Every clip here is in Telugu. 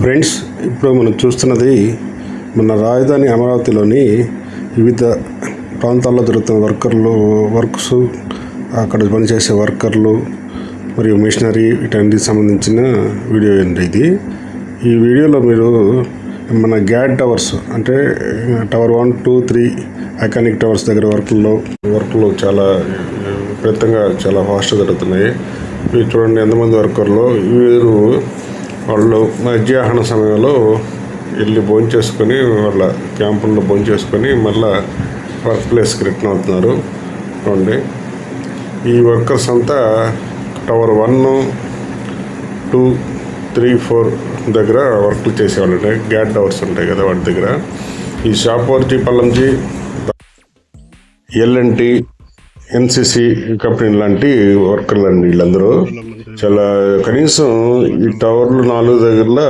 ఫ్రెండ్స్, ఇప్పుడు మనం చూస్తున్నది మన రాజధాని అమరావతిలోని వివిధ ప్రాంతాల్లో జరుగుతున్న వర్క్స్, అక్కడ పనిచేసే వర్కర్లు మరియు మిషనరీ వీటన్నిటికి సంబంధించిన వీడియో అండి ఇది. ఈ వీడియోలో మీరు మన గ్యాడ్ టవర్స్ అంటే టవర్ 1, 2, 3 ఐకానిక్ టవర్స్ దగ్గర వర్క్లు చాలా విపరీతంగా చాలా ఫాస్ట్గా జరుగుతున్నాయి. మీరు చూడండి ఎంతమంది వర్కర్లు. వాళ్ళు మధ్యాహ్న సమయంలో వెళ్ళి భోంచేసుకొని వాళ్ళ క్యాంపుల్లో భోంచేసుకొని మళ్ళీ వర్క్ ప్లేస్కి రిటర్న్ అవుతున్నారు. చూడండి, ఈ వర్కర్స్ అంతా టవర్ 1, 2, 3, 4 దగ్గర వర్క్లు చేసేవాళ్ళు. గ్యాడ్ టవర్స్ ఉంటాయి కదా, వాటి దగ్గర ఈ Shapoorji, Pallonji, LNT, NCC company లాంటి వర్కర్లు అండి వీళ్ళందరూ. చాలా కనీసం ఈ టవర్లు 4 దగ్గరలో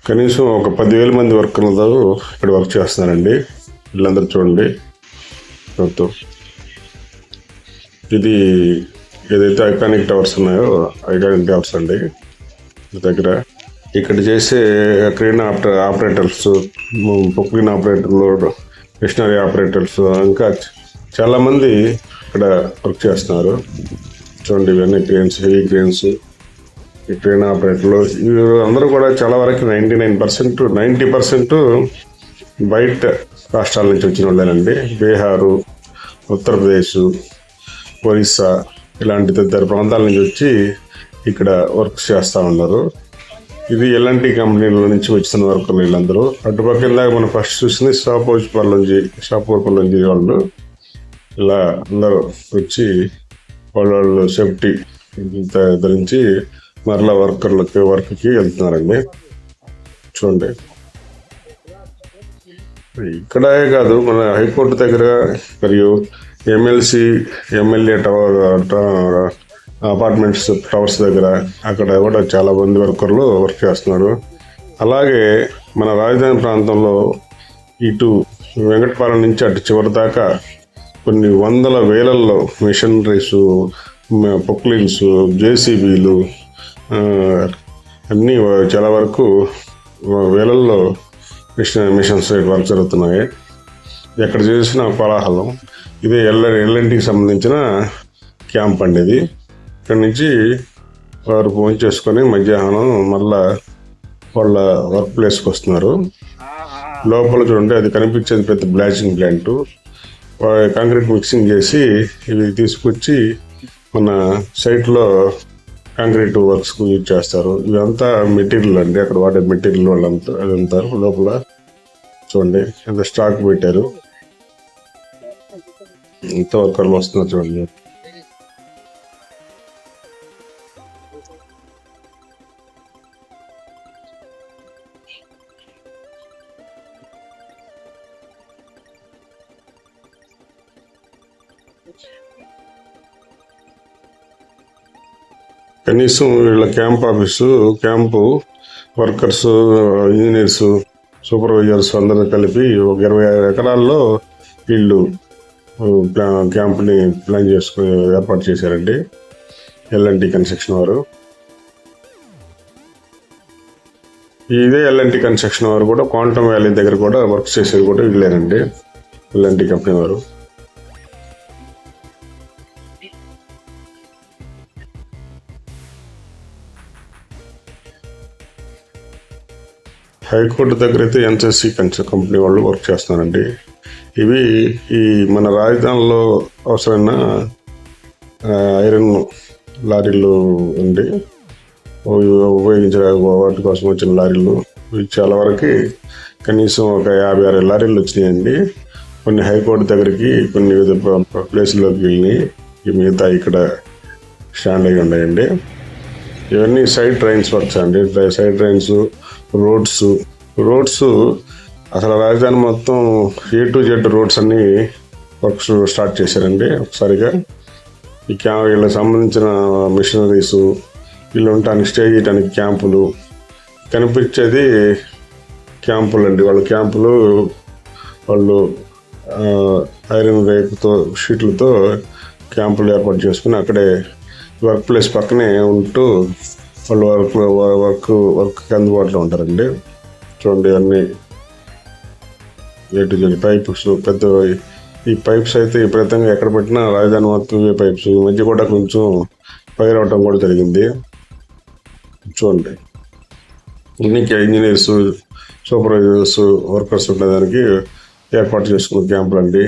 కనీసం ఒక 10,000 మంది వర్కర్లు ఇక్కడ వర్క్ చేస్తున్నారండి వీళ్ళందరూ. చూడండి మొత్తం ఇది ఏదైతే ఐకానిక్ టవర్స్ ఉన్నాయో ఐకానిక్ టవర్స్ అండి దగ్గర. ఇక్కడ చేసే క్రేన్ ఆపరేటర్స్, పొక్లిన్ ఆపరేటర్లు, మిషనరీ ఆపరేటర్స్, ఇంకా చాలామంది ఇక్కడ వర్క్ చేస్తున్నారు. చూడండి, ఇవన్నీ క్రేన్స్, హెవీ క్రేన్స్, ఈ క్రేన్ ఆపరేటర్లు అందరూ కూడా చాలా వరకు 90% బయట రాష్ట్రాల నుంచి వచ్చిన వాళ్ళేనండి. బీహారు, ఉత్తరప్రదేశ్, ఒరిస్సా ఇలాంటి తదితర ప్రాంతాల నుంచి వచ్చి ఇక్కడ వర్క్ చేస్తూ ఉన్నారు. ఇది ఎల్ఎన్టీ కంపెనీల నుంచి వచ్చిన వర్కర్లు వీళ్ళందరూ. అటుపక్క ఇందాక మనం ఫస్ట్ చూసింది షాపూర్ పల్లంజీ వాళ్ళు. ఇలా అందరూ వచ్చి వాళ్ళు సేఫ్టీ ధరించి మరలా వర్క్కి వెళ్తున్నారండి. చూడండి, ఇక్కడే కాదు మన హైకోర్టు దగ్గర మరియు ఎమ్మెల్యే అపార్ట్మెంట్స్ టవర్స్ దగ్గర అక్కడ కూడా చాలా మంది వర్కర్లు వర్క్ చేస్తున్నారు. అలాగే మన రాజధాని ప్రాంతంలో ఇటు వెంకటపాలెం నుంచి అటు చివరి దాకా కొన్ని వందల వేలల్లో మిషనరీస్, పొక్లిన్స్, జేసీబీలు అన్నీ చాలా వరకు వేలల్లో మిషన్స్ వర్క్ జరుగుతున్నాయి. ఎక్కడ చేసిన కోలాహలం. ఇదే ఎల్ఎన్టీకి సంబంధించిన క్యాంప్ అండి ఇది. ఇక్కడి నుంచి వారు ఫోన్ చేసుకొని మధ్యాహ్నం మళ్ళా వాళ్ళ వర్క్ ప్లేస్కి వస్తున్నారు. లోపల చూడండి, అది కనిపించేది పెద్ద బ్లాచింగ్ ప్లాంట్. కాంక్రీట్ మిక్సింగ్ చేసి ఇవి తీసుకొచ్చి మన సైట్లో కాంక్రీట్ వర్క్స్కు యూజ్ చేస్తారు. ఇదంతా మెటీరియల్ అండి, అక్కడ వాడే మెటీరియల్ వాళ్ళంతా అదంతా లోపల. చూడండి ఎంత స్టాక్ పెట్టారు, ఎంత వర్కర్లు వస్తున్నారు చూడండి. కనీసం వీళ్ళ క్యాంపు వర్కర్స్, ఇంజనీర్స్, సూపర్వైజర్స్ అందరూ కలిపి ఒక 25 ఎకరాల్లో వీళ్ళు క్యాంప్ని ప్లాన్ చేసుకుని ఏర్పాటు చేశారండి ఎల్ఎన్టీ కన్స్ట్రక్షన్ వారు. ఇదే ఎల్ఎన్టీ కన్స్ట్రక్షన్ వారు కూడా క్వాంటమ్ వ్యాలీ దగ్గర కూడా వర్క్ చేసేది కూడా వీళ్ళేనండి, ఎల్ఎన్టీ కంపెనీ వారు. హైకోర్టు దగ్గర అయితే ఎన్సిసి కంపెనీ వాళ్ళు వర్క్ చేస్తున్నారండి. ఇవి ఈ మన రాజధానిలో అవసరమైన ఐరన్ లారీలు ఉండి ఉపయోగించే వాటి కోసం వచ్చిన లారీలు. ఇవి చాలా వరకు కనీసం ఒక 56 లారీలు వచ్చినాయండి. కొన్ని హైకోర్టు దగ్గరికి, కొన్ని వివిధ ప్లేసుల్లోకి వెళ్ళి ఈ మిగతా ఇక్కడ స్టాండ్ అయి ఉన్నాయండి. ఇవన్నీ సైడ్ ట్రైన్స్ వర్క్స్ అండి. సైడ్ ట్రైన్స్, రోడ్స్ అసలు రాజధాని మొత్తం A to Z రోడ్స్ అన్ని వర్క్స్ స్టార్ట్ చేశారండి ఒకసారిగా. వీళ్ళకి సంబంధించిన మిషనరీస్, వీళ్ళు ఉండటానికి స్టే చేయడానికి క్యాంపులు, కనిపించేది క్యాంపులు అండి. వాళ్ళు ఐరన్ రేకుతో, షీట్లతో క్యాంపులు ఏర్పాటు చేసుకుని అక్కడే వర్క్ ప్లేస్ పక్కనే ఉంటూ వాళ్ళు వర్క్కి అందుబాటులో ఉంటారండి. చూడండి అన్నీ పైప్స్ పెద్ద, ఈ పైప్స్ అయితే విపరీతంగా ఎక్కడ పెట్టినా రాజధాని మొత్తం ఇవే పైప్స్. ఈ మధ్య కూడా కొంచెం ఫైర్ అవటం కూడా జరిగింది. చూడండి ఎన్నిక ఇంజనీర్స్, సూపర్వైజర్స్, వర్కర్స్ ఉండేదానికి ఏర్పాటు చేసుకున్న క్యాంపులు అండి.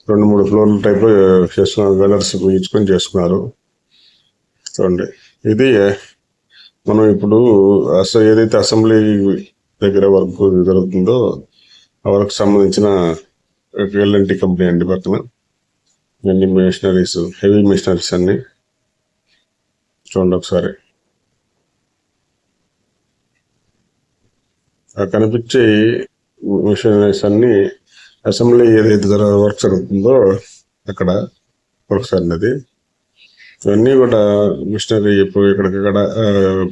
2-3 ఫ్లోర్ల టైప్లో చేసుకున్నారు, వెలర్స్ ఇచ్చుకొని చేసుకున్నారు. చూడండి ఇది మనం ఇప్పుడు ఏదైతే అసెంబ్లీ దగ్గర వర్క్ జరుగుతుందో ఆ వర్క్ సంబంధించిన ఎల్ఎన్టీ కంపెనీ అండి. పక్కన అన్ని మిషనరీస్, హెవీ మిషనరీస్ అన్ని చూడండి ఒకసారి. ఆ కనిపించే మిషనరీస్ అన్ని అసెంబ్లీ ఏదైతే వర్క్ జరుగుతుందో అక్కడ వర్క్స్ అన్నది. ఇవన్నీ కూడా మిషనరీ ఇప్పుడు ఇక్కడికక్కడ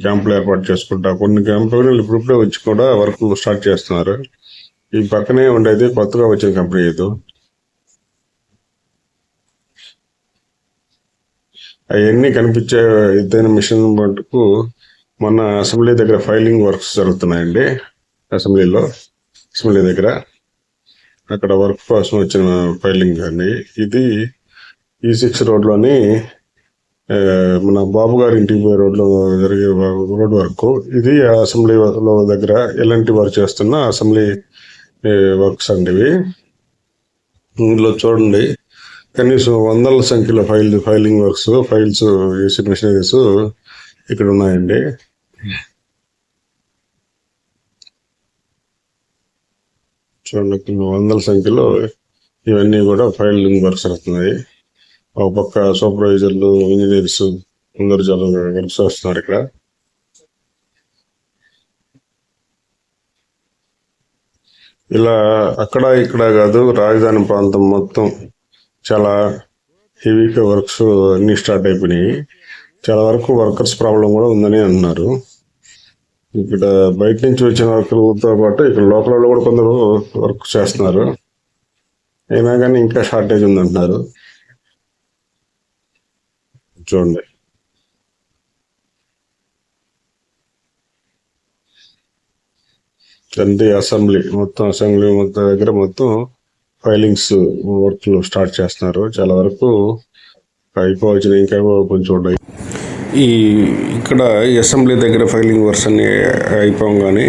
క్యాంపులు ఏర్పాటు చేసుకుంటా, కొన్ని క్యాంపులు ఇప్పుడిప్పుడే వచ్చి కూడా వర్క్ స్టార్ట్ చేస్తున్నారు. ఈ పక్కనే ఉండేది కొత్తగా వచ్చిన కంపెనీ. అవన్నీ కనిపించే ఎత్తైన మిషన్ మటుకు మొన్న అసెంబ్లీ దగ్గర ఫైలింగ్ వర్క్స్ జరుగుతున్నాయండి. అసెంబ్లీ దగ్గర అక్కడ వర్క్ కోసం వచ్చిన ఫైలింగ్ అండి. ఇది E6 రోడ్లోని మన బాబు గారి ఇంటికి పోయే రోడ్లో జరిగే రోడ్ వర్క్. ఇది అసెంబ్లీ దగ్గర ఎలాంటి వర్క్ చేస్తున్న అసెంబ్లీ వర్క్స్ అండి ఇవి. ఇందులో చూడండి కనీసం వందల సంఖ్యలో ఫైలింగ్ వర్క్స్, ఫైల్స్ చేసిన మిషనరీస్ ఇక్కడ ఉన్నాయండి. చూడండి వందల సంఖ్యలో ఇవన్నీ కూడా ఫైలింగ్ వర్క్స్ అవుతున్నాయి. ఒక పక్క సూపర్వైజర్లు, ఇంజనీర్స్ అందరు చాలా వర్క్స్ వస్తున్నారు ఇక్కడ. ఇలా అక్కడ ఇక్కడ కాదు, రాజధాని ప్రాంతం మొత్తం చాలా హెవీగా వర్క్స్ అన్ని స్టార్ట్ అయిపోయినాయి. చాలా వరకు వర్కర్స్ ప్రాబ్లం కూడా ఉందని అంటున్నారు. ఇక్కడ బయట నుంచి వచ్చిన వర్కర్లతో పాటు ఇక్కడ లోకల్ కూడా కొందరు వర్క్ చేస్తున్నారు. అయినా కానీ ఇంకా షార్టేజ్ ఉందంటున్నారు. చూడండి అసెంబ్లీ దగ్గర మొత్తం ఫైలింగ్స్ వర్క్లు స్టార్ట్ చేస్తున్నారు. చాలా వరకు అయిపోవచ్చు, ఇంకా కొంచెం ఉన్నాయి. ఇక్కడ అసెంబ్లీ దగ్గర ఫైలింగ్ వర్క్స్ అన్ని అయిపోగానే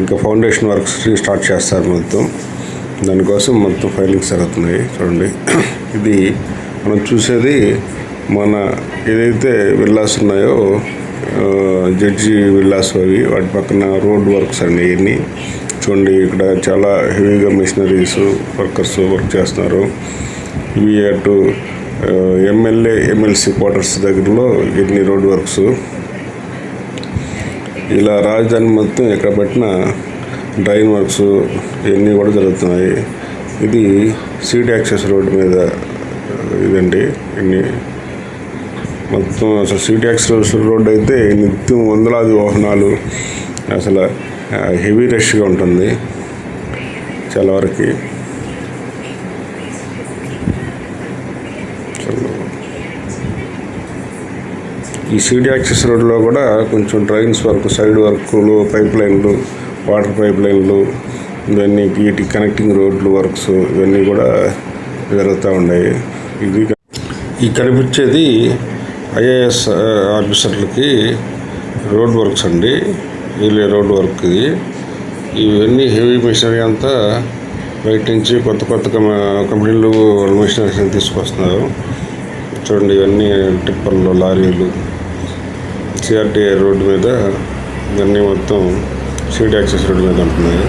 ఇంకా ఫౌండేషన్ వర్క్స్ స్టార్ట్ చేస్తారు. మొత్తం దానికోసం మొత్తం ఫైలింగ్స్ జరుగుతున్నాయి. చూడండి ఇది మనం చూసేది మన ఏదైతే విల్లాస్ ఉన్నాయో జడ్జి విల్లాస్, అవి వాటి పక్కన రోడ్ వర్క్స్ అండి ఇవన్నీ. చూడండి ఇక్కడ చాలా హెవీగా మిషనరీస్, వర్కర్స్ వర్క్ చేస్తున్నారు. ఇవి అటు ఎమ్మెల్యే, ఎమ్మెల్సీ క్వార్టర్స్ దగ్గరలో ఎన్ని రోడ్ వర్క్స్. ఇలా రాజధాని మొత్తం ఎక్కడ పెట్టినా డ్రైన్ వర్క్స్ ఇవన్నీ కూడా జరుగుతున్నాయి. ఇది సీట్ యాక్సెస్ రోడ్డు మీద ఇదండి. ఇన్ని మొత్తం అసలు సీట్ యాక్సెస్ రోడ్డు అయితే నిత్యం వందలాది వాహనాలు, అసలు హెవీ రష్గా ఉంటుంది చాలా వరకు. ఈ సీట్ యాక్సెస్ రోడ్లో కూడా కొంచెం డ్రైన్స్ వర్క్, సైడ్ వర్క్లు, పైప్ లైన్లు, వాటర్ పైప్ లైన్లు, ఇవన్నీ వీటి కనెక్టింగ్ రోడ్లు వర్క్స్ ఇవన్నీ కూడా జరుగుతూ ఉన్నాయి. ఇది ఈ కనిపించేది ఐఏఎస్ ఆఫీసర్లకి రోడ్ వర్క్స్ అండి. వీళ్ళే రోడ్ వర్క్. ఇవన్నీ హెవీ మిషనరీ అంతా బయట నుంచి కొత్త కంపెనీలు మిషనరీస్ తీసుకొస్తున్నారు. చూడండి ఇవన్నీ టిప్పర్లు, లారీలు సిఆర్టీఏ రోడ్డు మీద ఇవన్నీ మొత్తం సీట్ యాక్సెస్ రోడ్డు మీద ఉంటున్నాయి.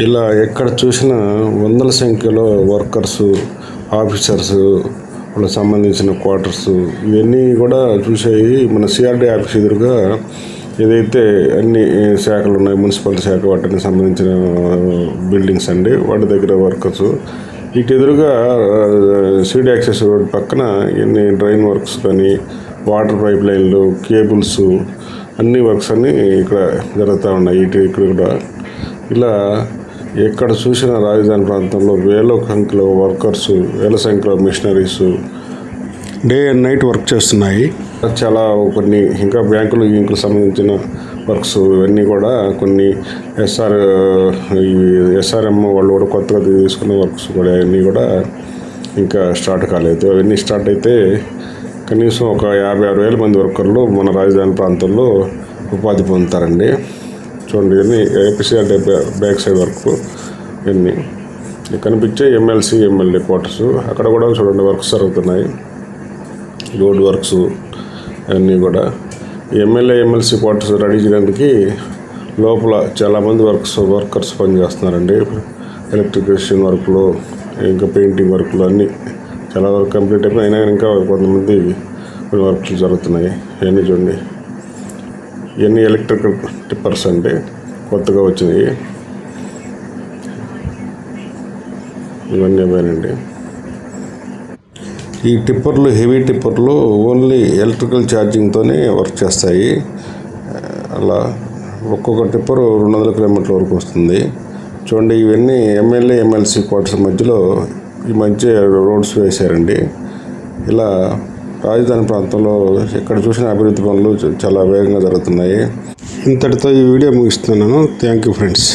ఇలా ఎక్కడ చూసినా వందల సంఖ్యలో వర్కర్స్, ఆఫీసర్స్, వాళ్ళకి సంబంధించిన క్వార్టర్స్ ఇవన్నీ కూడా చూసేవి. మన సిఆర్డీ ఆఫీస్ ఎదురుగా ఏదైతే అన్ని శాఖలు ఉన్నాయి, మున్సిపల్ శాఖ వాటికి సంబంధించిన బిల్డింగ్స్ అండి, వాటి దగ్గర వర్కర్స్. ఇటు ఎదురుగా సీడ్ యాక్సెస్ రోడ్ పక్కన ఎన్ని డ్రైన్ వర్క్స్ కానీ, వాటర్ పైప్ లైన్లు, కేబుల్స్, అన్ని వర్క్స్ అన్నీ ఇక్కడ జరుగుతూ ఉన్నాయి. ఇక్కడ కూడా ఇలా ఎక్కడ చూసిన రాజధాని ప్రాంతంలో వేల సంఖ్యలో వర్కర్స్, వేల సంఖ్యలో machineries day and night work చేస్తున్నాయి. చాలా కొన్ని ఇంకా బ్యాంకులకు సంబంధించిన వర్క్స్ ఇవన్నీ కూడా కొన్ని ఎస్ఆర్ఎం వాళ్ళు కూడా కొత్తగా తీసుకున్న వర్క్స్ కూడా అన్నీ కూడా ఇంకా స్టార్ట్ కాలేదు. అవన్నీ స్టార్ట్ అయితే కనీసం ఒక 56,000 మంది వర్కర్లు మన రాజధాని ప్రాంతంలో ఉపాధి పొందుతారండి. చూడండి, ఇవన్నీ ఏపీసీఆర్ బ్యాక్ సైడ్ వర్క్, ఇవన్నీ కనిపించే ఎమ్మెల్సీ ఎమ్మెల్యే క్వార్టర్స్. అక్కడ కూడా చూడండి వర్క్స్ జరుగుతున్నాయి, రోడ్ వర్క్స్ అన్నీ కూడా. ఎమ్మెల్యే ఎమ్మెల్సీ క్వార్టర్స్ రెడీ చేయడానికి లోపల చాలామంది వర్కర్స్ పనిచేస్తున్నారండి. ఎలక్ట్రికల్ వర్క్లు, ఇంకా పెయింటింగ్ వర్క్లు అన్నీ చాలా వరకు కంప్లీట్ అయిపోయి, అయినా ఇంకా కొంతమంది కొన్ని వర్క్లు జరుగుతున్నాయి. ఇవన్నీ చూడండి, ఇవన్నీ ఎలక్ట్రికల్ టిప్పర్స్ అంటే కొత్తగా వచ్చినాయి, ఇవన్నీ ఇవేనండి. ఈ టిప్పర్లు, హెవీ టిప్పర్లు ఓన్లీ ఎలక్ట్రికల్ ఛార్జింగ్తోనే వర్క్ చేస్తాయి. అలా ఒక్కొక్క టిప్పర్ 200 కిలోమీటర్ల వరకు వస్తుంది. చూడండి, ఇవన్నీ ఎమ్మెల్యే ఎమ్మెల్సీ క్వార్టర్స్ మధ్యలో ఈ మధ్య రోడ్స్ వేశారండి. ఇలా రాజధాని ప్రాంతంలో ఎక్కడ చూసిన అభివృద్ధి పనులు చాలా వేగంగా జరుగుతున్నాయి. ఇంతటితో ఈ వీడియో ముగిస్తున్నాను. Thank you friends.